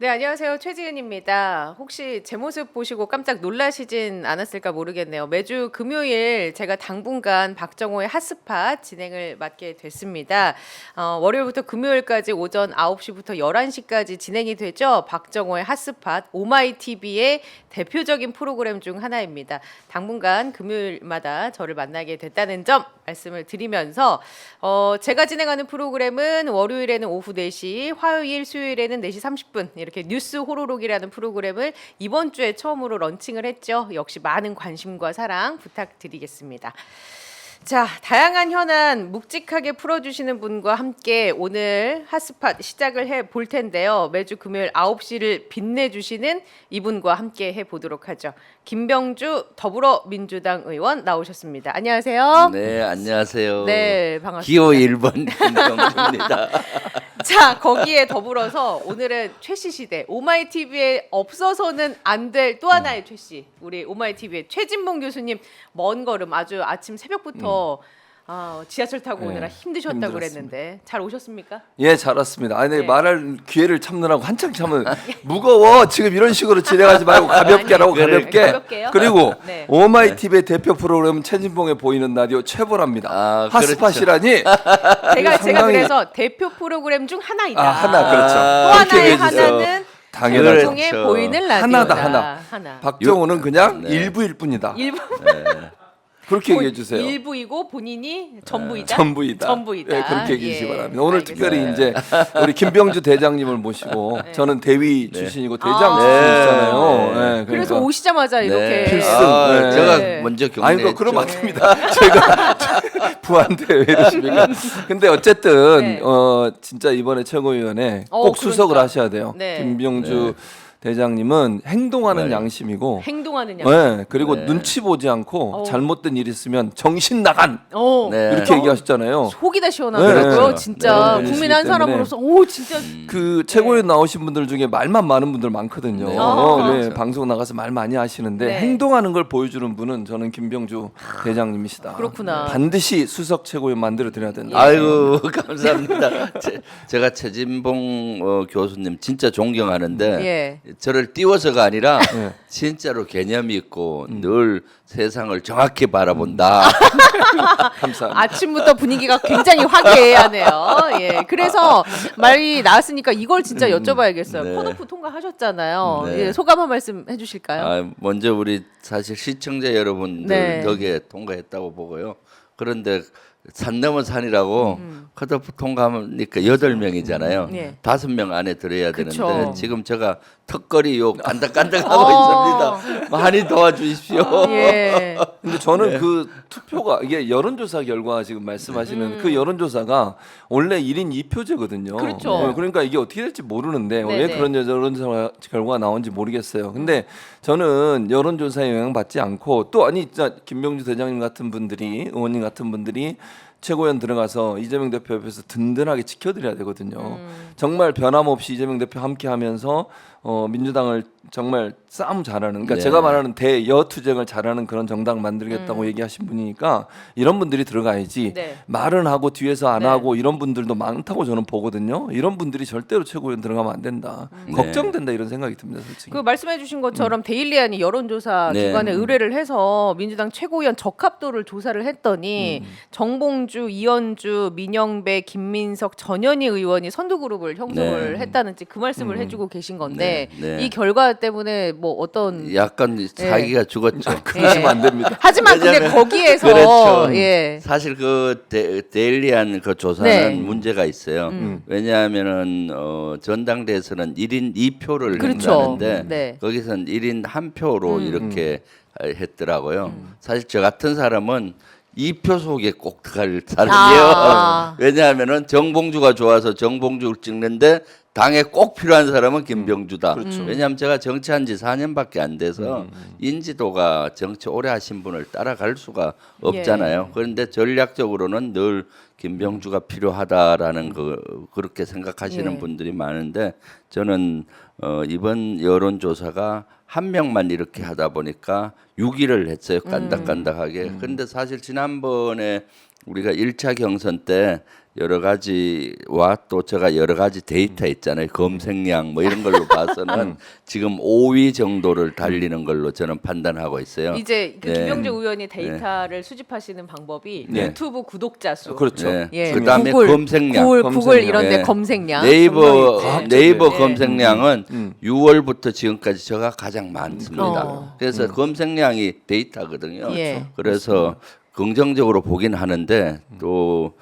네, 안녕하세요. 최지은입니다. 혹시 제 모습 보시고 깜짝 놀라시진 않았을까 모르겠네요. 매주 금요일 제가 당분간 박정호의 핫스팟 진행을 맡게 됐습니다. 월요일부터 금요일까지 오전 9시부터 11시까지 진행이 되죠. 박정호의 핫스팟 오마이TV의 대표적인 프로그램 중 하나입니다. 당분간 금요일마다 저를 만나게 됐다는 점 말씀을 드리면서 제가 진행하는 프로그램은 월요일에는 오후 4시, 화요일, 수요일에는 4시 30분 이렇게 뉴스 호로록이라는 프로그램을 이번 주에 처음으로 런칭을 했죠. 역시 많은 관심과 사랑 부탁드리겠습니다. 자, 다양한 현안 묵직하게 풀어주시는 분과 함께 오늘 핫스팟 시작을 해볼 텐데요. 매주 금요일 9시를 빛내주시는 이분과 함께 해보도록 하죠. 김병주 더불어민주당 의원 나오셨습니다. 안녕하세요. 네, 안녕하세요. 네, 반갑습니다. 기호 1번 김병주입니다. 자, 거기에 더불어서 오늘은 최씨 시대 오마이TV에 없어서는 안 될 또 하나의 최씨, 우리 오마이TV의 최진봉 교수님 먼 걸음 아주 아침 새벽부터 지하철 타고 오느라 힘드셨다고 힘들었습니다. 그랬는데 잘 오셨습니까? 예, 잘 왔습니다. 아니, 네. 말할 기회를 참느라고 한참 참은 무거워. 지금 이런 식으로 진행하지 말고 가볍게 하라고 아니, 가볍게. 가볍게요? 그리고 네. 오마이TV의 대표 프로그램은 최진봉의 보이는 라디오 최보랍니다. 아, 핫스팟이라니. 제가 상당히- 그래서 대표 프로그램 중 하나이다. 하나 그렇죠. 또 그렇게 하나의 얘기해주세요. 하나는 당연하죠. 최진봉의 그렇죠. 보이는 라디오다. 하나다, 하나. 박정호는 그냥 네. 일부일 뿐이다. 일부 그렇게 얘기해 주세요. 일부이고 본인이 전부이다. 전부이다. 전부이다. 예, 그렇게 얘기해 주시기 예, 바랍니다. 오늘 알겠습니다. 특별히 이제 우리 김병주 대장님을 모시고 저는 대위 출신이고 대장 아. 출신이잖아요. 네. 예, 그래서 그러니까. 오시자마자 이렇게 필승. 네. 제가 네. 먼저 경례했죠. 아니 그러면 안 됩니다. 제가 부한테 왜 이러십니까? 근데 어쨌든 네. 진짜 이번에 최고위원회 꼭 그러니까. 수석을 하셔야 돼요. 네. 김병주 대장님은 행동하는 네. 양심이고, 행동하는 양. 네, 그리고 네. 눈치 보지 않고 어. 잘못된 일 있으면 정신 나간 네. 이렇게 얘기하셨잖아요. 속이 다 시원하더라고요. 네. 진짜 네. 국민 한 때문에. 사람으로서 오 진짜 그 최고위원 나오신 분들 중에 말만 많은 분들 많거든요. 네. 아. 방송 나가서 말 많이 하시는데 네. 행동하는 걸 보여주는 분은 저는 김병주 대장님이시다. 그렇구나. 반드시 수석 최고위원 만들어 드려야 된다. 아이고 감사합니다. 제가 최진봉 교수님 진짜 존경하는데 예. 저를 띄워서가 아니라 네. 진짜로 개념이 있고 늘 세상을 정확히 바라본다. 감사합니다. 아침부터 분위기가 굉장히 화기애애하네요. 예. 그래서 말이 나왔으니까 이걸 진짜 여쭤봐야겠어요. 네. 컷오프 통과하셨잖아요. 네. 예, 소감 한 말씀 해주실까요? 먼저 우리 사실 시청자 여러분들 네. 덕에 통과했다고 보고요. 그런데 산 넘어 산이라고 컷오프 통과하니까 8명이잖아요. 예. 5명 안에 들어야 그쵸. 되는데 지금 제가 턱걸이 요 간닥간닥하고 어. 있습니다. 많이 도와주십시오. 예. 근데 저는 그 투표가 이게 여론조사 결과 지금 말씀하시는 그 여론조사가 원래 1인 2표제거든요. 그렇죠. 그러니까 이게 어떻게 될지 모르는데 네네. 왜 그런 여론조사 결과가 나온지 모르겠어요. 근데 저는 여론조사에 영향받지 않고 또 아니 진짜 김병주 대장님 같은 분들이 의원님 같은 분들이 최고위원 들어가서 이재명 대표 옆에서 든든하게 지켜드려야 되거든요. 정말 변함없이 이재명 대표 함께하면서 민주당을 정말 싸움 잘하는, 그러니까 네. 제가 말하는 대여투쟁을 잘하는 그런 정당 만들겠다고 얘기하신 분이니까 이런 분들이 들어가야지. 네. 말은 하고 뒤에서 안 네. 하고 이런 분들도 많다고 저는 보거든요. 이런 분들이 절대로 최고위원 들어가면 안 된다. 걱정된다 이런 생각이 듭니다, 솔직히. 그 말씀해주신 것처럼 데일리안이 여론조사 네. 기관에 의뢰를 해서 민주당 최고위원 적합도를 조사를 했더니 정봉주, 이현주, 민영배, 김민석, 전현희 의원이 선두그룹을 형성을 네. 했다는지 그 말씀을 해주고 계신 건데 네. 네. 이 결과 때문에 뭐 어떤 약간 사기가 죽었죠. 그러시면 안 됩니다. 하지만 근데 왜냐면- 거기에서 그렇죠. 예. 사실 그 데일리안 그 조사는 네. 문제가 있어요. 왜냐하면은 전당대에서는 1인 2표를 그렇죠. 한다는데 네. 거기서는 1인 1표로 이렇게 했더라고요. 사실 저 같은 사람은 2표 속에 꼭 들어갈 사람이에요. 아. 왜냐하면은 정봉주가 좋아서 정봉주를 찍는데 당에 꼭 필요한 사람은 김병주다. 왜냐하면 제가 정치한 지 4년밖에 안 돼서 인지도가 정치 오래 하신 분을 따라갈 수가 없잖아요. 그런데 전략적으로는 늘 김병주가 필요하다라는 그렇게 생각하시는 예. 분들이 많은데 저는 이번 여론조사가 한 명만 이렇게 하다 보니까 6위를 했어요. 깐닥깐닥하게. 근데 사실 지난번에 우리가 1차 경선 때 여러 가지와 또 제가 여러 가지 데이터 있잖아요. 검색량 뭐 이런 걸로 봐서는 지금 5위 정도를 달리는 걸로 저는 판단하고 있어요. 이제 그 네. 김병주 의원이 데이터를 수집하시는 방법이 네. 유튜브 구독자 수, 그렇죠. 네. 예, 그다음에 구글, 검색량. 구글 이런데 네. 검색량, 네이버 분명히 있죠. 네이버 네. 검색량은 6월부터 지금까지 저가 가장 많습니다. 어. 그래서 검색량이 데이터거든요. 예. 그래서 긍정적으로 보긴 하는데 또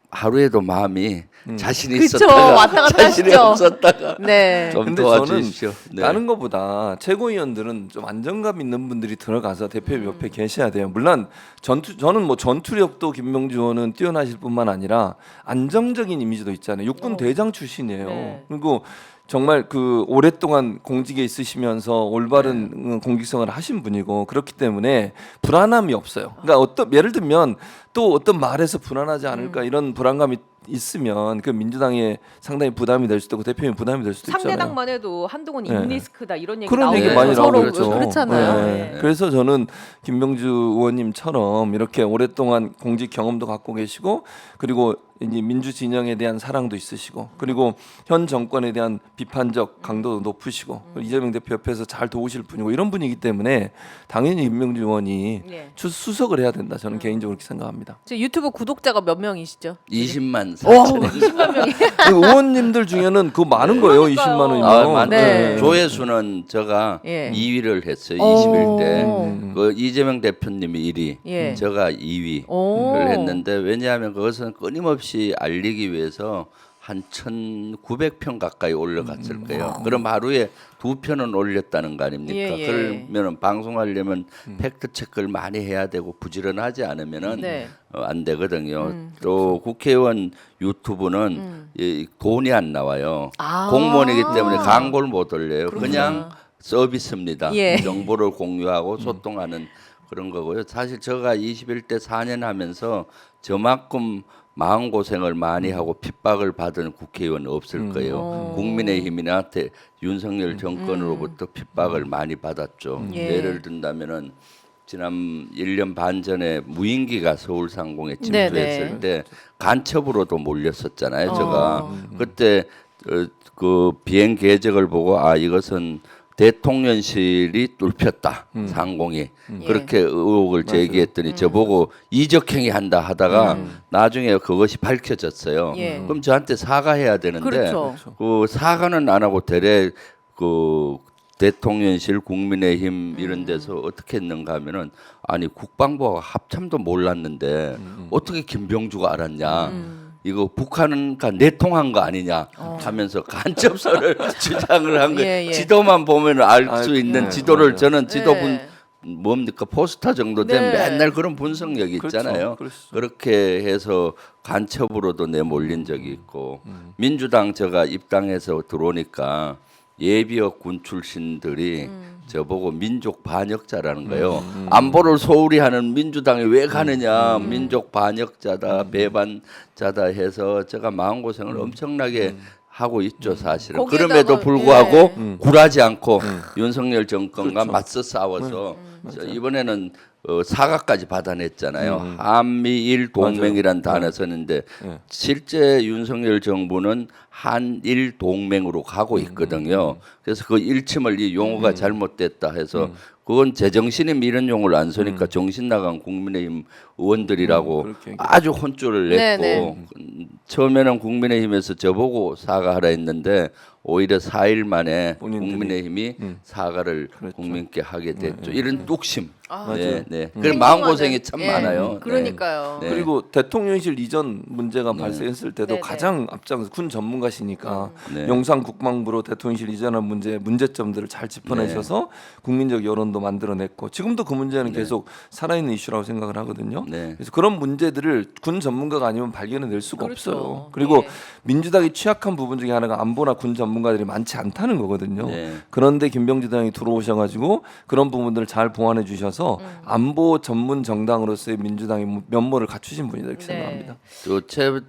하루에도 마음이 자신이 그쵸, 있었다가 왔다 갔다 자신이 하시죠. 없었다가 네. 좀 근데 도와주십시오. 네. 다른 것보다 최고위원들은 좀 안정감 있는 분들이 들어가서 대표 옆에 계셔야 돼요. 물론 저는 뭐 전투력도 김병주 의원은 뛰어나실 뿐만 아니라 안정적인 이미지도 있잖아요. 육군 대장 출신이에요. 네. 그리고 정말 그 오랫동안 공직에 있으시면서 올바른 공직생활을 하신 분이고 그렇기 때문에 불안함이 없어요. 그러니까 예를 들면 또 어떤 말에서 불안하지 않을까 이런 불안감이 있으면 그 민주당에 상당히 부담이 될 수도 있고 대표님 부담이 될 수도 있잖아요. 상대당만 해도 한동훈 네. 인리스크다 이런 얘기 그런 나오고 얘기 많이 서로 나오고 그렇죠. 그렇잖아요. 네. 네. 그래서 저는 김병주 의원님처럼 이렇게 오랫동안 공직 경험도 갖고 계시고 그리고 이제 민주 진영에 대한 사랑도 있으시고 그리고 현 정권에 대한 비판적 강도도 높으시고 이재명 대표 옆에서 잘 도우실 분이고 이런 분이기 때문에 당연히 김병주 의원이 네. 수석을 해야 된다. 저는 개인적으로 그렇게 생각합니다. 저 유튜브 구독자가 몇 명이시죠? 20만 오, 4천 20만 명이. 그 의원님들 중에는 그거 많은 거예요. 그러니까요. 20만 원이면. 아, 맞네. 네. 조회수는 제가 예. 2위를 했어요. 오. 21대. 그 이재명 대표님이 1위, 예. 제가 2위를 오. 했는데 왜냐하면 그것은 끊임없이 알리기 위해서 한 1,900편 가까이 올려갔을 거예요. 그럼 하루에 2편은 올렸다는 거 아닙니까? 예, 예. 그러면은 방송하려면 팩트 체크를 많이 해야 되고 부지런하지 않으면은 네. 안 되거든요. 또 국회의원 유튜브는 이 돈이 안 나와요. 아. 공무원이기 때문에 광고를 못 올려요. 그냥 서비스입니다. 예. 정보를 공유하고 소통하는 그런 거고요. 사실 제가 21대 4년 하면서 저만큼 마음고생을 많이 하고 핍박을 받은 국회의원은 없을 거예요. 국민의힘이나 윤석열 정권으로부터 핍박을 많이 받았죠. 예. 예를 든다면은 지난 1년 반 전에 무인기가 서울 상공에 네네. 침투했을 때 간첩으로도 몰렸었잖아요. 제가 그때 그 비행 궤적을 보고 아 이것은 대통령실이 뚫혔다 상공이 그렇게 의혹을 제기했더니 저보고 이적행위 한다 하다가 나중에 그것이 밝혀졌어요. 예. 그럼 저한테 사과해야 되는데 그렇죠. 그 사과는 안 하고 대래 그 대통령실 국민의힘 이런 데서 어떻게 했는가 하면은 아니 국방부가 합참도 몰랐는데 어떻게 김병주가 알았냐. 이거 북한과 내통한 거 아니냐 하면서 간첩설을 주장을 한 거예요. 예, 예. 지도만 보면 알 수 있는 네, 지도를 맞아요. 저는 지도분 네. 뭡니까 포스터 정도 되면 네. 맨날 그런 분석력이 그렇죠. 있잖아요. 그렇죠. 그렇게 해서 간첩으로도 내몰린 적이 있고 민주당 제가 입당해서 들어오니까 예비역 군 출신들이 저보고 민족 반역자라는 거예요. 안보를 소홀히 하는 민주당에 왜 가느냐. 민족 반역자다, 배반자다 해서 제가 마음고생을 엄청나게 하고 있죠, 사실은. 거기에다가- 그럼에도 불구하고 예. 굴하지 않고 윤석열 정권과 그렇죠. 맞서 싸워서 이번에는 사과까지 받아냈잖아요. 한미일 동맹이란 단어 썼는데 네. 실제 윤석열 정부는 한일 동맹으로 가고 있거든요. 그래서 그 일침을 이 용어가 잘못됐다 해서 그건 제정신임 이런 용어를 안 쓰니까 정신 나간 국민의힘 의원들이라고 그렇게 아주 혼쭐을 냈고 네네. 처음에는 국민의힘에서 저보고 사과하라 했는데 오히려 4일 만에 본인들이. 국민의힘이 사과를 그렇죠. 국민께 하게 됐죠. 이런 뚝심. 아, 네, 네. 그 마음고생이 참 예. 많아요. 그러니까요. 네. 그리고 대통령실 이전 문제가 발생했을 때도 네네. 가장 앞장서 군 전문가 전문가시니까 네. 용산 국방부로 대통령실 이전한 문제점들을 잘 짚어내셔서 국민적 여론도 만들어냈고 지금도 그 문제는 계속 살아있는 이슈라고 생각을 하거든요. 네. 그래서 그런 문제들을 군 전문가가 아니면 발견해낼 수가 그렇죠. 없어요. 그리고 예. 민주당이 취약한 부분 중에 하나가 안보나 군 전문가들이 많지 않다는 거거든요. 네. 그런데 김병주 당이 들어오셔가지고 그런 부분들을 잘 보완해 주셔서 안보 전문 정당으로서의 민주당의 면모를 갖추신 분이다 이렇게 네. 생각합니다. 최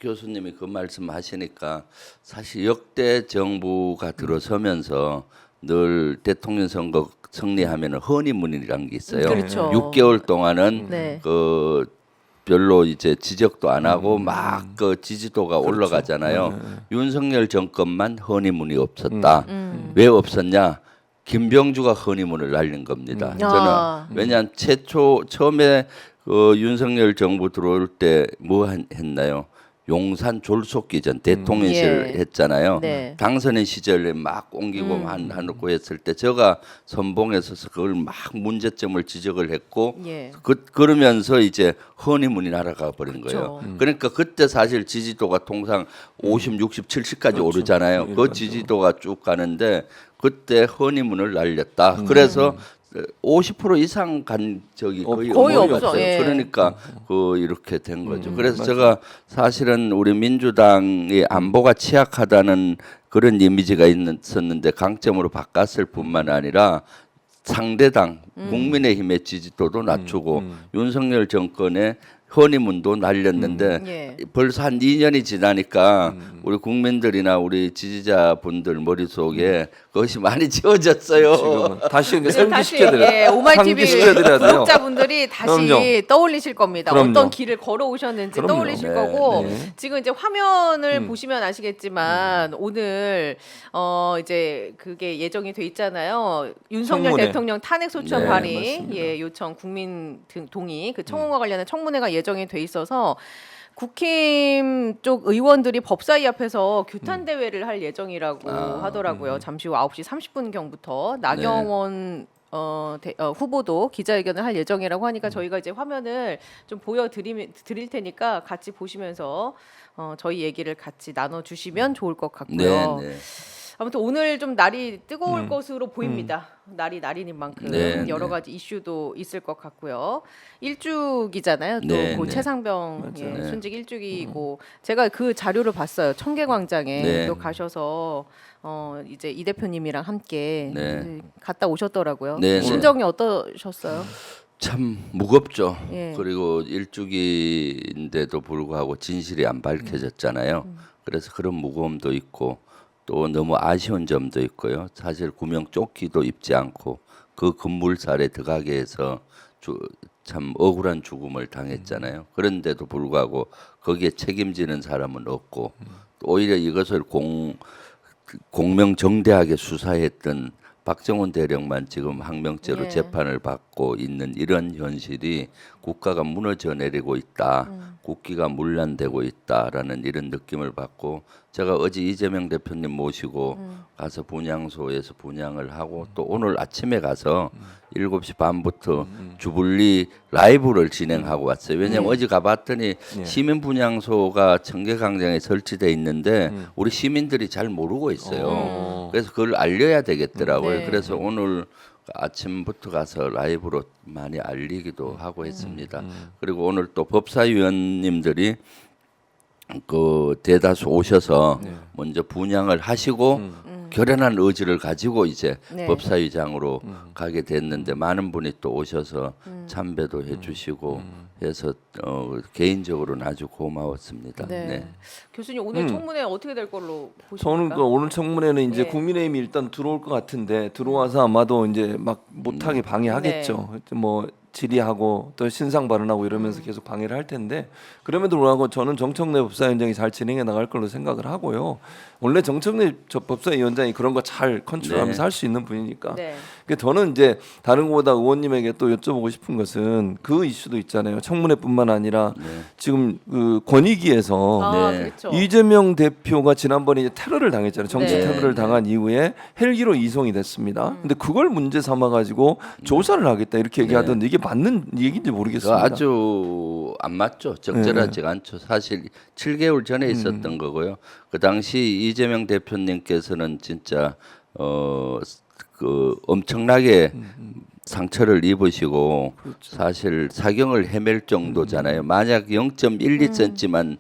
교수님이 그 말씀하시니까 사실 역대 정부가 들어서면서 늘 대통령 선거 승리하면은 허니문이라는 게 있어요. 그렇죠. 6개월 동안은 네. 그 별로 이제 지적도 안 하고 막 그 지지도가 올라가잖아요. 윤석열 정권만 허니문이 없었다. 왜 없었냐? 김병주가 허니문을 날린 겁니다. 아. 저는 왜냐하면 처음에 윤석열 정부 들어올 때 뭐 했나요? 용산 졸속기전 대통령실 예. 했잖아요. 네. 당선인 시절에 막 옮기고 한놓고 했을 때 제가 선봉에 서서 그걸 막 문제점을 지적을 했고 예. 그러면서 이제 허니문이 날아가 버린 그렇죠. 거예요. 그러니까 그때 사실 지지도가 통상 50, 60, 70까지 오르잖아요. 그 지지도가 쭉 가는데 그때 허니문을 날렸다. 그래서 50% 이상 간 적이 거의 없어. 없어요. 예. 그러니까 이렇게 된 거죠. 그래서 제가 사실은 우리 민주당이 안보가 취약하다는 그런 이미지가 있었는데 강점으로 바꿨을 뿐만 아니라 상대당 국민의힘의 지지도도 낮추고 윤석열 정권의 허니문도 날렸는데 예. 벌써 한 2년이 지나니까 우리 국민들이나 우리 지지자분들 머릿속에 그것이 많이 지워졌어요. 지금은 다시 다시 상기시켜드려야 예, 오마이TV 상기시켜드려야 돼요. 구독자분들이 다시 그럼요. 떠올리실 겁니다. 그럼요. 어떤 길을 걸어오셨는지 그럼요. 떠올리실 네, 거고 네. 지금 이제 화면을 보시면 아시겠지만 오늘 이제 그게 예정이 돼 있잖아요. 윤석열 청문회. 대통령 탄핵 소추안 네, 발의 맞습니다. 예, 요청 국민 동의 그 청원과 관련한 청문회가 예정이 돼 있어서 국힘 쪽 의원들이 법사위 앞에서 규탄 대회를 할 예정이라고 하더라고요. 잠시 후 9시 30분 경부터 나경원 후보도 기자회견을 할 예정이라고 하니까 저희가 이제 화면을 좀 보여드릴 테니까 같이 보시면서 저희 얘기를 같이 나눠주시면 좋을 것 같고요. 네, 네. 아무튼 오늘 좀 날이 뜨거울 것으로 보입니다. 날인 만큼 네, 여러 네. 가지 이슈도 있을 것 같고요. 일주기잖아요. 또 네, 그 네. 최상병 맞아요. 예, 순직 일주기고 제가 그 자료를 봤어요. 청계광장에 네. 또 가셔서 이제 이 대표님이랑 함께 네. 이제 갔다 오셨더라고요. 네, 네. 심정이 어떠셨어요? 참 무겁죠. 예. 그리고 일주기인데도 불구하고 진실이 안 밝혀졌잖아요. 그래서 그런 무거움도 있고 또 너무 아쉬운 점도 있고요. 사실 구명조끼도 입지 않고 그 급물살에 들어가게 해서 참 억울한 죽음을 당했잖아요. 그런데도 불구하고 거기에 책임지는 사람은 없고 또 오히려 이것을 공명정대하게 수사했던 박정훈 대령만 지금 항명죄로 예. 재판을 받고 있는 이런 현실이 국가가 무너져 내리고 있다. 국기가 문란되고 있다라는 이런 느낌을 받고 제가 어제 이재명 대표님 모시고 가서 분향소에서 분향을 하고 또 오늘 아침에 가서 7시 반부터 주불리 라이브를 진행하고 왔어요. 왜냐하면 어제 가봤더니 시민 분향소가 청계광장에 설치돼 있는데 우리 시민들이 잘 모르고 있어요. 그래서 그걸 알려야 되겠더라고요. 네. 그래서 오늘 아침부터 가서 라이브로 많이 알리기도 하고 했습니다. 그리고 오늘 또 법사위원님들이 그 대다수 오셔서 먼저 분향을 하시고 결연한 의지를 가지고 이제 네. 법사위장으로 가게 됐는데 많은 분이 또 오셔서 참배도 해주시고 해서 개인적으로는 아주 고마웠습니다. 네. 네. 교수님 오늘 청문회 어떻게 될 걸로 보십니까? 저는 그 오늘 청문회는 이제 예. 국민의힘이 일단 들어올 것 같은데 들어와서 아마도 이제 막 못하게 방해하겠죠. 뭐 질의하고 또 신상 발언하고 이러면서 계속 방해를 할 텐데 그럼에도 불구하고 저는 정청래 법사위원장이 잘 진행해 나갈 걸로 생각을 하고요. 원래 정청래 법사위원장이 그런 거 잘 컨트롤하면서 네. 할 수 있는 분이니까. 네. 그러니까 저는 이제 다른 것보다 의원님에게 또 여쭤보고 싶은 것은 그 이슈도 있잖아요. 청문회뿐만 아니라 지금 그 권익위에서 네. 그렇죠. 이재명 대표가 지난번에 이제 테러를 당했잖아요. 정치 네. 테러를 당한 이후에 헬기로 이송이 됐습니다. 근데 그걸 문제 삼아 가지고 조사를 하겠다 이렇게 얘기하던데 이게 이게 맞는 얘기인지 모르겠습니다. 아주 안 맞죠. 적절하지가 않죠. 사실 7개월 전에 있었던 거고요. 그 당시 이재명 대표님께서는 진짜 그 엄청나게 상처를 입으시고 사실 사경을 헤맬 정도잖아요. 만약 0.12cm만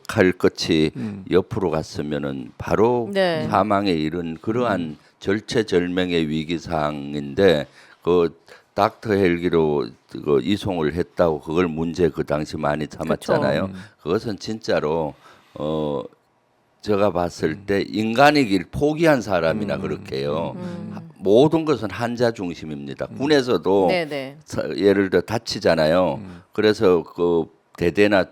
칼 끝이 옆으로 갔으면은 바로 네. 사망에 이른 그러한 절체절명의 위기 상황인데 그 닥터 헬기로 그 이송을 했다고 그걸 문제 그 당시 많이 삼았잖아요. 그것은 진짜로 제가 봤을 때 인간이길 포기한 사람이나 그렇게 해요. 모든 것은 한자 중심입니다. 군에서도 네네. 예를 들어 다치잖아요. 그래서 그 대대나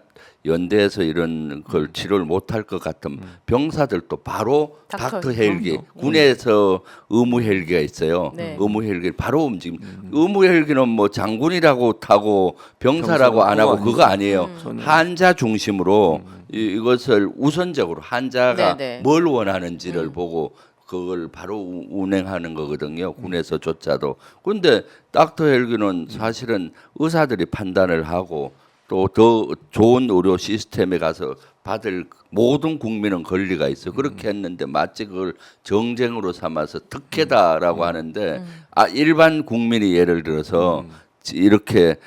연대에서 이런 걸 치료를 못할 것 같은 병사들도 바로 닥터 헬기, 군에서 의무 헬기가 있어요. 네. 의무 헬기를 바로 움직임. 의무 헬기는 뭐 장군이라고 타고 병사라고 안 하고 그거 아니에요. 한자 중심으로 이것을 우선적으로 한자가 네네. 뭘 원하는지를 보고 그걸 바로 운행하는 거거든요. 군에서조차도. 근데 닥터 헬기는 사실은 의사들이 판단을 하고 또 더 좋은 의료 시스템에 가서 받을 모든 국민은 권리가 있어. 그렇게 했는데 마치 그걸 정쟁으로 삼아서 특혜다라고 하는데 일반 국민이 예를 들어서 이렇게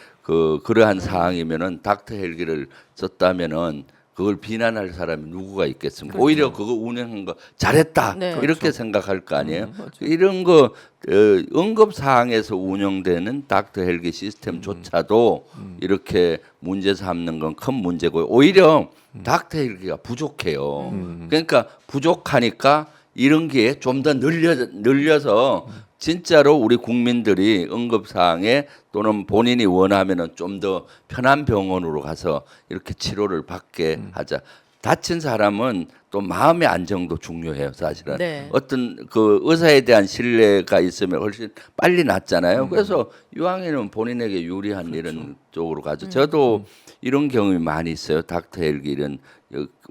그러한 상황이면은 닥터 헬기를 썼다면은 그걸 비난할 사람이 누구가 있겠습니까? 오히려 그거 운행한 거 잘했다 네. 이렇게 생각할 거 아니에요. 이런 거 응급 사항에서 운영되는 닥터 헬기 시스템조차도 이렇게 문제 삼는 건 큰 문제고요. 오히려 닥터 헬기가 부족해요. 그러니까 부족하니까 이런 게 좀 더 늘려서 진짜로 우리 국민들이 응급 사항에 또는 본인이 원하면은 좀 더 편한 병원으로 가서 이렇게 치료를 받게 하자. 다친 사람은 또 마음의 안정도 중요해요, 사실은. 네. 어떤 그 의사에 대한 신뢰가 있으면 훨씬 빨리 낫잖아요. 그래서 이왕이면 본인에게 유리한 이런 쪽으로 가죠. 저도 이런 경험이 많이 있어요. 닥터 헬기 이런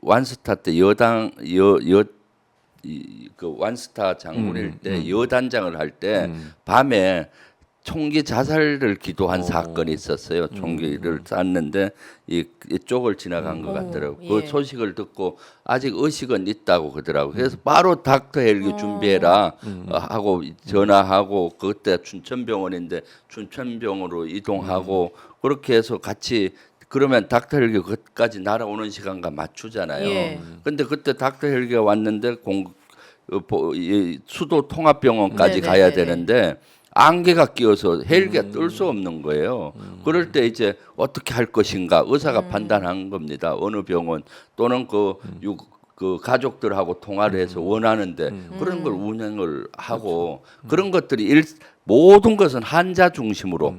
완스타 때 그 완스타 장군일 때 여단장을 할 때 밤에 총기 자살을 기도한 사건이 있었어요. 총기를 쐈는데 이쪽을 지나간 것 같더라고요. 그 예. 소식을 듣고 아직 의식은 있다고 그러더라고요. 그래서 바로 닥터 헬기 준비해라 하고 전화하고 그때 춘천병원인데 춘천병원으로 이동하고 그렇게 해서 같이 그러면 닥터 헬기 그까지 날아오는 시간과 맞추잖아요. 예. 근데 그때 닥터 헬기가 왔는데 수도 통합병원까지 네네네네. 가야 되는데 안개가 끼어서 헬기가 뜰 수 없는 거예요. 그럴 때 이제 어떻게 할 것인가 의사가 판단한 겁니다. 어느 병원 또는 그 가족들하고 통화를 해서 원하는데 그런 걸 운영을 하고 그런 것들이 모든 것은 한자 중심으로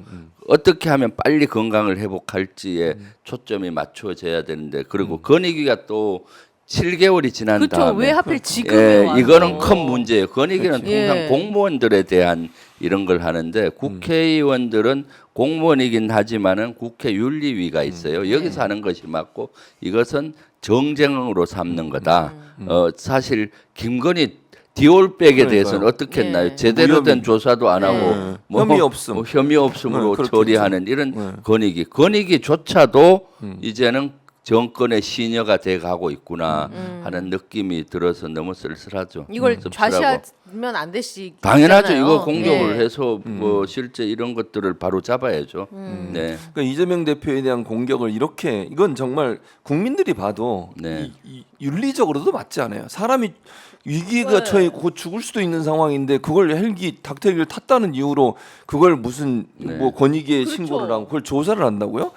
어떻게 하면 빨리 건강을 회복할지에 초점이 맞춰져야 되는데 그리고 건의기가 또 7개월이 지난 그렇죠. 다음에 왜 하필 지금에 와서. 이거는 큰 문제예요. 건의기는 그렇죠. 통상 예. 공무원들에 대한 이런 걸 하는데 국회의원들은 공무원이긴 하지만은 국회 윤리위가 있어요. 여기서 하는 것이 맞고 이것은 정쟁으로 삼는 거다. 사실 김건희 디올백에 대해서는 어떻게 예. 했나요? 제대로 된 조사도 안 하고 혐의 없음. 혐의 없음으로 그렇겠죠. 처리하는 이런 건의기조차도 이제는 정권의 시녀가 돼 가고 있구나 하는 느낌이 들어서 너무 쓸쓸하죠. 이걸 씁쓸하고. 좌시하면 안 되시. 당연하죠. 이거 공격을 예. 해서 뭐 실제 이런 것들을 바로 잡아야죠. 네. 그러니까 이재명 대표에 대한 공격을 이렇게 이건 정말 국민들이 봐도 네. 이 윤리적으로도 맞지 않아요. 사람이 위기가 네. 처해 곧 죽을 수도 있는 상황인데 그걸 닥터 헬기를 탔다는 이유로 그걸 무슨 뭐 권익위에 그렇죠. 신고를 하고 그걸 조사를 한다고요?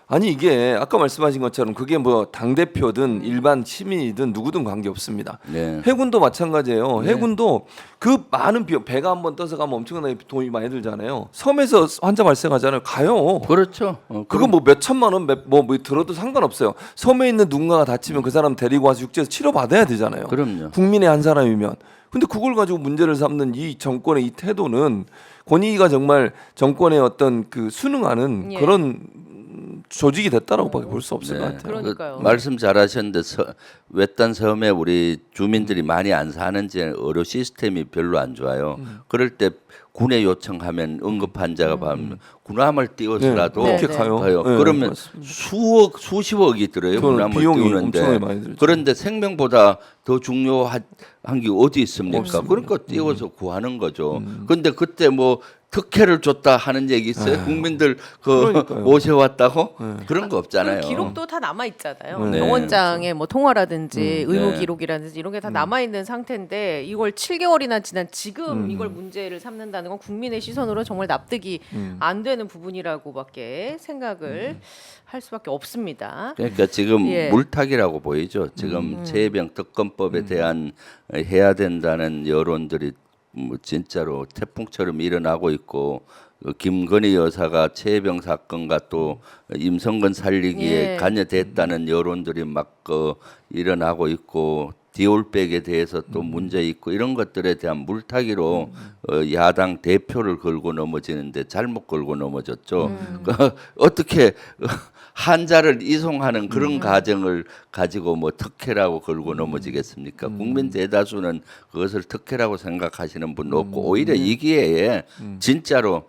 아니 이게 아까 말씀하신 것처럼 그게 뭐 당 대표든 일반 시민이든 누구든 관계 없습니다. 네. 해군도 마찬가지예요. 해군도 그 많은 배가 한번 떠서 가면 엄청나게 돈이 많이 들잖아요. 섬에서 환자 발생하잖아요. 가요. 그렇죠. 그거 뭐 몇 천만 원, 뭐 들어도 상관없어요. 섬에 있는 누군가가 다치면 그 사람 데리고 와서 육지에서 치료 받아야 되잖아요. 그럼요. 국민의 한 사람이면. 근데 그걸 가지고 문제를 삼는 이 정권의 이 태도는 권익위가 정말 정권의 어떤 그 순응하는 예. 그런 조직이 됐다라고밖에 볼 수 없을 네. 것 같아요. 그러니까요. 말씀 잘하셨는데 외딴 섬에 우리 주민들이 많이 안 사는지 의료 시스템이 별로 안 좋아요. 그럴 때 군에 요청하면 응급 환자가 가면 군함을 띄워서라도 네, 그렇게 네. 가요. 가요. 그러면 맞습니다. 수십억이 들어요. 그건 군함을 비용이 띄우는데. 엄청나게 많이 들죠. 그런데 생명보다 더 중요한 게 어디 있습니까? 없습니다. 그러니까 띄워서 구하는 거죠. 그런데 그때 뭐 특혜를 줬다 하는 얘기 있어요? 국민들 그러니까요. 모셔왔다고? 그런 거 없잖아요. 그 기록도 다 남아 있잖아요. 네. 병원장의 뭐 통화라든지 의무 네. 기록이라든지 이런 게 다 남아 있는 상태인데 이걸 7개월이나 지난 지금 이걸 문제를 삼는다는 건 국민의 시선으로 정말 납득이 안 되는 부분이라고밖에 생각을 할 수밖에 없습니다. 그러니까 지금 예. 물타기라고 보이죠. 지금 최혜병 특검법에 대한 해야 된다는 여론들이 뭐 진짜로 태풍처럼 일어나고 있고 김건희 여사가 최혜병 사건과 또 임성근 살리기에 예. 관여됐다는 여론들이 막 일어나고 있고 디올백에 대해서 또 문제 있고 이런 것들에 대한 물타기로 야당 대표를 걸고 넘어지는데 잘못 걸고 넘어졌죠. 어떻게 한자를 이송하는 그런 가정을 가지고 뭐 특혜라고 걸고 넘어지겠습니까? 국민 대다수는 그것을 특혜라고 생각하시는 분도 없고 오히려 이 기회에 진짜로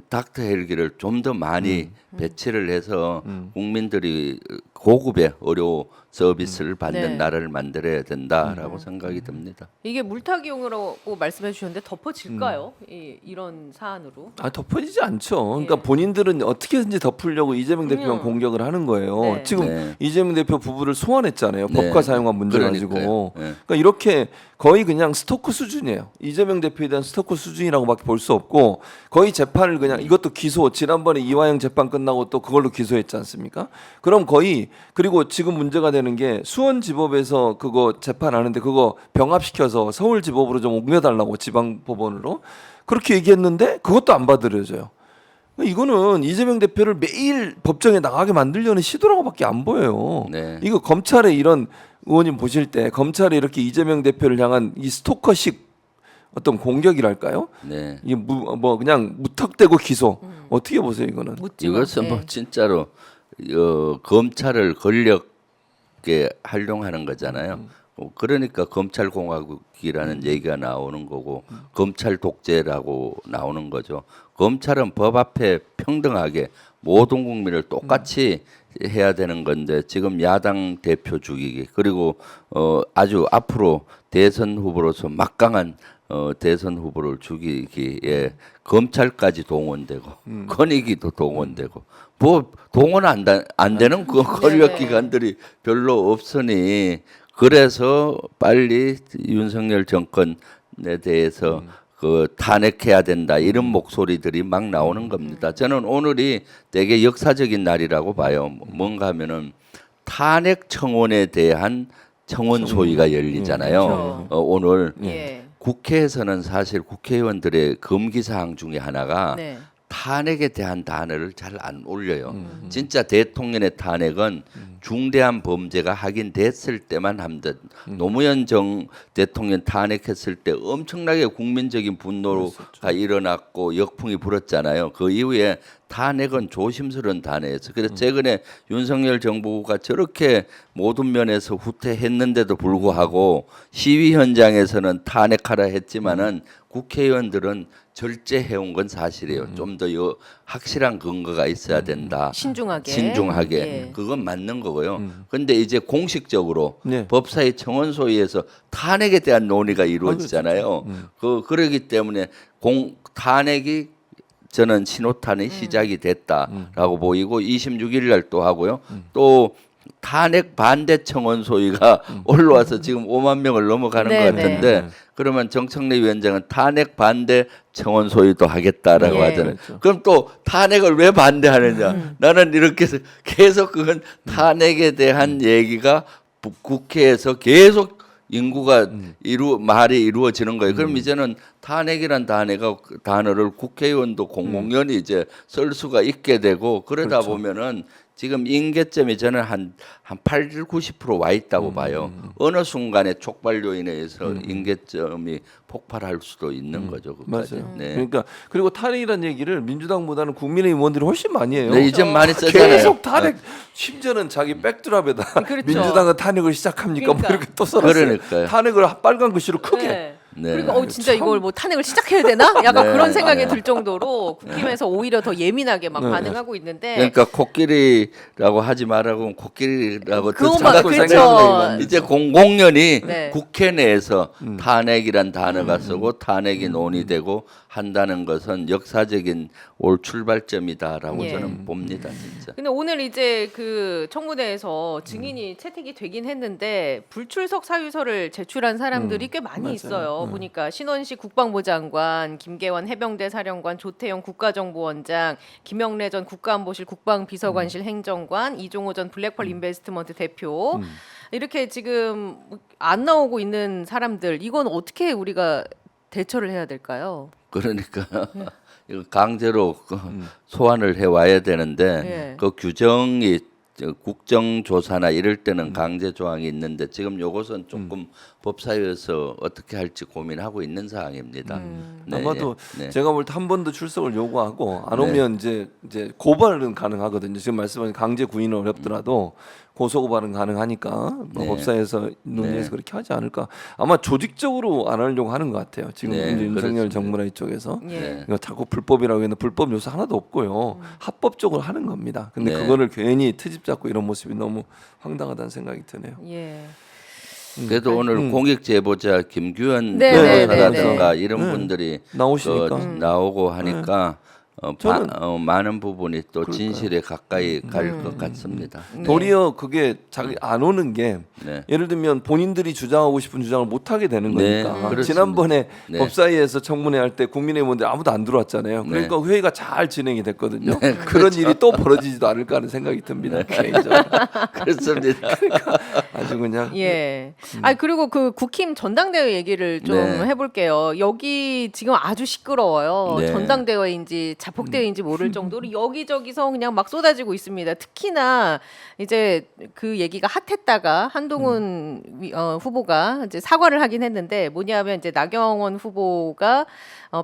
닥터 헬기를 좀 더 많이 배치를 해서 국민들이 고급의 의료 서비스를 받는 네. 나라를 만들어야 된다라고 생각이 듭니다. 이게 물타기용이라고 말씀해 주셨는데 덮어질까요? 이런 사안으로? 덮어지지 않죠. 그러니까 예. 본인들은 어떻게든지 덮으려고 이재명 대표만 공격을 하는 거예요. 네. 지금 네. 이재명 대표 부부를 소환했잖아요. 네. 법과 사용한 문제 가지고. 그러니까요. 네. 그러니까 이렇게 거의 그냥 스토커 수준이에요. 이재명 대표에 대한 스토커 수준이라고밖에 볼 수 없고 거의 재판을 그냥 이것도 기소. 지난번에 이화영 재판 끝나고 또 그걸로 기소했지 않습니까? 그럼 거의 그리고 지금 문제가 되는 게 수원지법에서 그거 재판하는데 그거 병합시켜서 서울지법으로 좀 옮겨달라고 지방법원으로 그렇게 얘기했는데 그것도 안 받아들여져요. 이거는 이재명 대표를 매일 법정에 나가게 만들려는 시도라고밖에 안 보여요. 네. 이거 검찰의 이런 의원님 보실 때 검찰이 이렇게 이재명 대표를 향한 이 스토커식 어떤 공격이랄까요? 네. 이게 뭐 그냥 무턱대고 기소 어떻게 보세요 이거는? 묻지마. 이것은 예. 뭐 진짜로 검찰을 권력에 활용하는 거잖아요. 그러니까 검찰공화국이라는 얘기가 나오는 거고 검찰 독재라고 나오는 거죠. 검찰은 법 앞에 평등하게 모든 국민을 똑같이 해야 되는 건데 지금 야당 대표 죽이기 그리고 아주 앞으로 대선 후보로서 막강한 대선 후보를 죽이기에 검찰까지 동원되고 권익위도 동원되고 뭐 동원 안 되는 그 권력 기관들이 별로 없으니 그래서 빨리 윤석열 정권에 대해서 그 탄핵해야 된다 이런 목소리들이 막 나오는 겁니다. 저는 오늘이 되게 역사적인 날이라고 봐요. 뭔가 하면은 탄핵 청원에 대한 청원 소위가 열리잖아요. 그렇죠. 오늘 예. 국회에서는 사실 국회의원들의 금기 사항 중에 하나가 네. 탄핵에 대한 단어를 잘 안 올려요. 진짜 대통령의 탄핵은 중대한 범죄가 확인됐을 때만 합니다. 노무현 정 대통령 탄핵했을 때 엄청나게 국민적인 분노가 일어났고 역풍이 불었잖아요. 그 이후에 탄핵은 조심스러운 단어였어요. 그래서 최근에 윤석열 정부가 저렇게 모든 면에서 후퇴했는데도 불구하고 시위 현장에서는 탄핵하라 했지만은 국회의원들은 절제해온 건 사실이에요. 좀 더 확실한 근거가 있어야 된다. 신중하게. 예. 그건 맞는 거고요. 근데 이제 공식적으로 네. 법사위 청원 소위에서 탄핵에 대한 논의가 이루어지잖아요. 그러기 때문에 탄핵이 저는 신호탄의 시작이 됐다라고 보이고 26일 날 또 하고요. 또 탄핵 반대 청원 소위가 올라와서 지금 5만 명을 넘어가는 네, 것 같은데 네. 그러면 정청래 위원장은 탄핵 반대 청원 소위도 하겠다라고 예. 하잖아요. 그렇죠. 그럼 또 탄핵을 왜 반대하느냐? 나는 이렇게 해서 계속 그건 탄핵에 대한 얘기가 국회에서 계속 인구가 말이 이루어지는 거예요. 그럼 이제는 탄핵이란 단어를 국회의원도 공공연히 이제 쓸 수가 있게 되고 그러다 그렇죠. 보면은 지금 임계점이 저는 한 80, 90%와 있다고 봐요. 어느 순간에 촉발 요인에 의해서 임계점이 폭발할 수도 있는 거죠. 그까지. 맞아요. 네. 그러니까 그리고 탄핵이라는 얘기를 민주당보다는 국민의힘 의원들이 훨씬 많이 해요. 네, 이제 많이 쓰잖아요. 계속 탄핵, 심지어는 자기 백드랍에다 그렇죠. 민주당은 탄핵을 시작합니까? 그러니까. 뭐 이렇게 또 써놨어요. 그러니까요. 탄핵을 빨간 글씨로 크게. 네. 네. 그러니까 진짜 이걸 뭐 탄핵을 시작해야 되나? 약간 네. 그런 생각이 네. 들 정도로 국힘에서 오히려 더 예민하게 막 네. 반응하고 있는데 그러니까 코끼리라고 하지 말라고 코끼리라고 그것만 자꾸 그렇죠. 생각하면 이제 공공연히 네. 국회 내에서 탄핵이란 단어가 쓰고 탄핵이 논의되고 한다는 것은 역사적인 올 출발점이다라고 예. 저는 봅니다, 진짜. 근데 오늘 이제 그 청문회에서 증인이 채택이 되긴 했는데 불출석 사유서를 제출한 사람들이 꽤 많이 맞아요. 있어요. 보니까 신원식 국방부 장관, 김계원 해병대 사령관, 조태영 국가정보원장, 김영래 전 국가안보실 국방비서관실 행정관, 이종호 전 블랙펄 인베스트먼트 대표 이렇게 지금 안 나오고 있는 사람들 이건 어떻게 우리가 대처를 해야 될까요? 그러니까 이거 강제로 소환을 해 와야 되는데 예. 그 규정이 국정조사나 이럴 때는 강제 조항이 있는데 지금 요것은 조금 법사위에서 어떻게 할지 고민하고 있는 사항입니다. 네, 아마도 예, 네. 제가 볼 때 한 번 더 출석을 요구하고 안 오면 이제 고발은 가능하거든요. 지금 말씀하신 강제 구인은 어렵더라도 고소 고발은 가능하니까 뭐 네. 법사위에서 논의해서 네. 그렇게 하지 않을까. 아마 조직적으로 안 하려고 하는 것 같아요. 지금 네, 이제 윤석열 그렇습니다. 정부나 이쪽에서 예. 네. 이거 자꾸 불법이라고 했는데 불법 요소 하나도 없고요. 합법적으로 하는 겁니다. 근데 네. 그거를 괜히 트집 잡고 이런 모습이 너무 황당하다는 생각이 드네요. 예. 그래도 오늘 공익 제보자 김규현 네, 네, 변호사라든가 네. 이런 네. 분들이 나오시니까. 나오고 하니까 저는 많은 부분이 또 그럴까요? 진실에 가까이 갈 것 같습니다. 도리어 그게 자기 안 오는 게 네. 예를 들면 본인들이 주장하고 싶은 주장을 못 하게 되는 네, 거니까. 그렇습니다. 지난번에 네. 법사위에서 청문회 할 때 국민의힘원들 아무도 안 들어왔잖아요. 그러니까 회의가 잘 진행이 됐거든요. 그런 일이 또 벌어지지도 않을까 하는 생각이 듭니다. 개인적으로. 그렇습니다. 아주 그냥 예. 아 그리고 그 국힘 전당대회 얘기를 좀 네. 해볼게요. 여기 지금 아주 시끄러워요. 네. 전당대회인지 자폭대회인지 모를 정도로 여기저기서 그냥 막 쏟아지고 있습니다. 특히나 이제 그 얘기가 핫했다가 한동훈 후보가 이제 사과를 하긴 했는데 뭐냐면 이제 나경원 후보가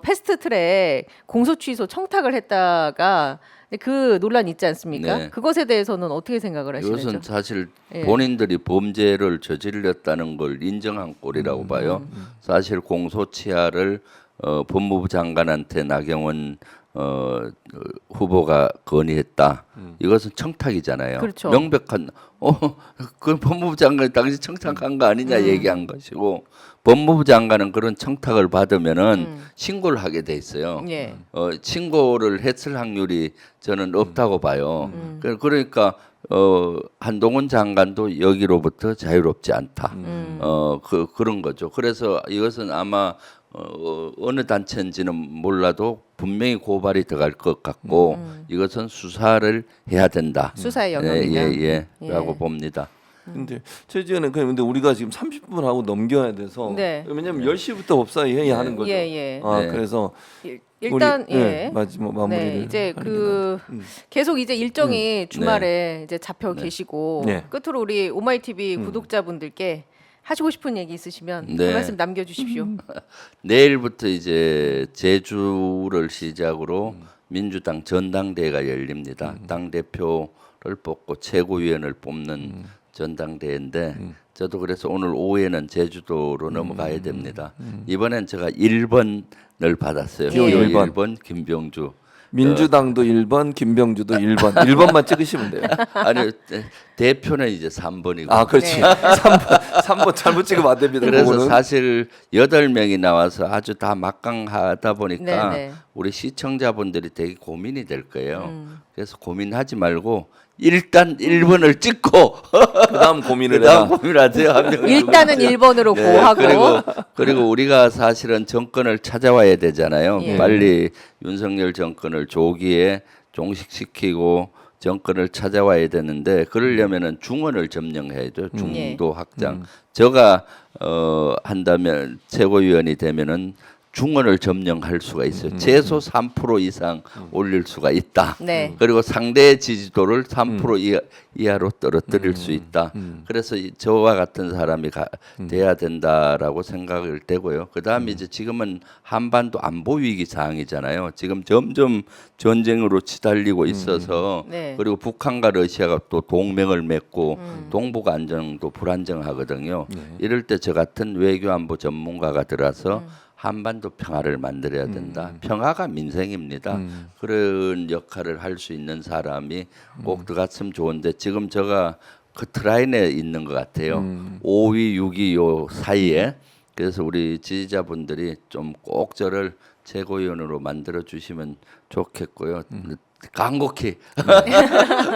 패스트트랙 공소 취소 청탁을 했다가 그 논란 있지 않습니까? 네. 그것에 대해서는 어떻게 생각을 하시는지? 이것은 사실 예. 본인들이 범죄를 저질렀다는 걸 인정한 꼴이라고 봐요. 사실 공소치하를 법무부 장관한테 나경원 후보가 건의했다. 이것은 청탁이잖아요. 그렇죠. 명백한 그 법무부 장관이 당시 청탁한 거 아니냐 얘기한 것이고 법무부 장관은 그런 청탁을 받으면은 신고를 하게 돼 있어요. 예. 신고를 했을 확률이 저는 없다고 봐요. 그러니까 한동훈 장관도 여기로부터 자유롭지 않다. 그런 거죠. 그래서 이것은 아마 어느 단체인지는 몰라도 분명히 고발이 들어갈 것 같고 이것은 수사를 해야 된다. 수사의 영역이냐? 라고 예. 봅니다. 근데 최지현은 근데 우리가 지금 30분 하고 넘겨야 돼서 네. 왜냐면 10시부터 법사위 회의하는 거죠. 예. 아, 네. 그래서 일단 우리, 예. 마무리를 네, 이제 하는 그 계속 이제 일정이 주말에 이제 잡혀 네. 계시고 네. 끝으로 우리 오마이 TV 구독자분들께 하시고 싶은 얘기 있으시면 네. 한 말씀 남겨 주십시오. 내일부터 이제 제주를 시작으로 민주당 전당대회가 열립니다. 당 대표를 뽑고 최고위원을 뽑는 전당대회인데 저도 그래서 오늘 오후에는 제주도로 넘어가야 됩니다. 이번엔 제가 1번을 받았어요. 예. 1번 김병주. 민주당도 1번, 김병주도 1번. 1번만 찍으시면 돼요. 아니 대표는 이제 3번이고. 아, 그렇지. 네. 3번 잘못 찍으면 안 됩니다. 그래서 그거는. 사실 8명이 나와서 아주 다 막강하다 보니까 네, 네. 우리 시청자분들이 되게 고민이 될 거예요. 그래서 고민하지 말고 일단 1번을 찍고 그다음 고민을 그다음 해라. 고민하세요. 한 명. 일단은 1번으로 네, 고하고 그리고 우리가 사실은 정권을 찾아와야 되잖아요. 예. 빨리 윤석열 정권을 조기에 종식시키고 정권을 찾아와야 되는데 그러려면은 중원을 점령해야죠. 중도 확장. 제가 한다면 최고위원이 되면은 중원을 점령할 수가 있어요. 최소 3% 이상 올릴 수가 있다. 네. 그리고 상대의 지지도를 3% 이하로 떨어뜨릴 수 있다. 그래서 저와 같은 사람이 돼야 된다라고 생각을 되고요. 그다음에 이제 지금은 한반도 안보 위기 상황이잖아요. 지금 점점 전쟁으로 치달리고 있어서 네. 그리고 북한과 러시아가 또 동맹을 맺고 동북 안정도 불안정하거든요. 이럴 때 저 같은 외교안보 전문가가 들어서 한반도 평화를 만들어야 된다. 평화가 민생입니다. 그런 역할을 할 수 있는 사람이 꼭 들어갔으면 좋은데 지금 제가 커트라인에 있는 것 같아요. 5위, 6위 요 사이에. 그래서 우리 지지자분들이 좀 꼭 저를 최고위원으로 만들어 주시면 좋겠고요. 간곡히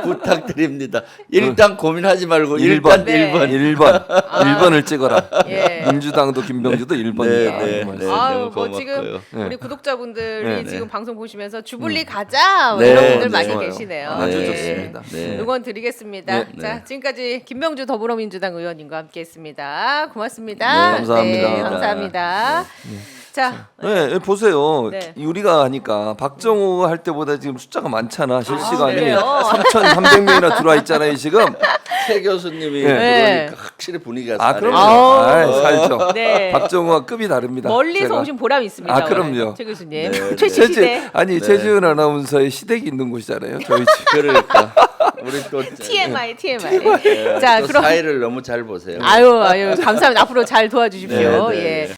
부탁드립니다. 일단 고민하지 말고 1번, 네. 1번을 찍어라. 예. 민주당도 김병주도 1번이다. 네, 네, 네. 아유, 너무 뭐 지금 고맙고요. 우리 구독자분들이 네, 지금 방송 보시면서 주불리 가자 뭐 네, 이런 분들 네, 많이 좋아요. 계시네요. 아주 예. 좋습니다. 네. 응원 드리겠습니다. 네, 자, 네. 지금까지 김명주 더불어민주당 의원님과 함께했습니다. 고맙습니다. 네, 감사합니다. 네, 감사합니다. 자, 네, 보세요. 네. 우리가 하니까 박정호 할 때보다 지금 숫자가 많잖아. 실시간이 그래요? 3,300명이나 들어와 있잖아요, 지금. 최 교수님이 네. 그러니까 확실히 분위기가 아, 살아요. 그럼요. 아우. 아, 살죠. 네. 박정호와 급이 다릅니다. 멀리서 제가. 오신 보람이 있습니다. 아, 그럼요. 최 교수님. 네, 최씨 시대. 아니 최지은 아나운서의 시댁이 있는 곳이잖아요. 저희 집. 그러니까 우리 또 TMI. 네, 자, 또 그럼 사회를 너무 잘 보세요. 아유, 감사합니다. 앞으로 잘 도와주십시오. 네, 네. 예.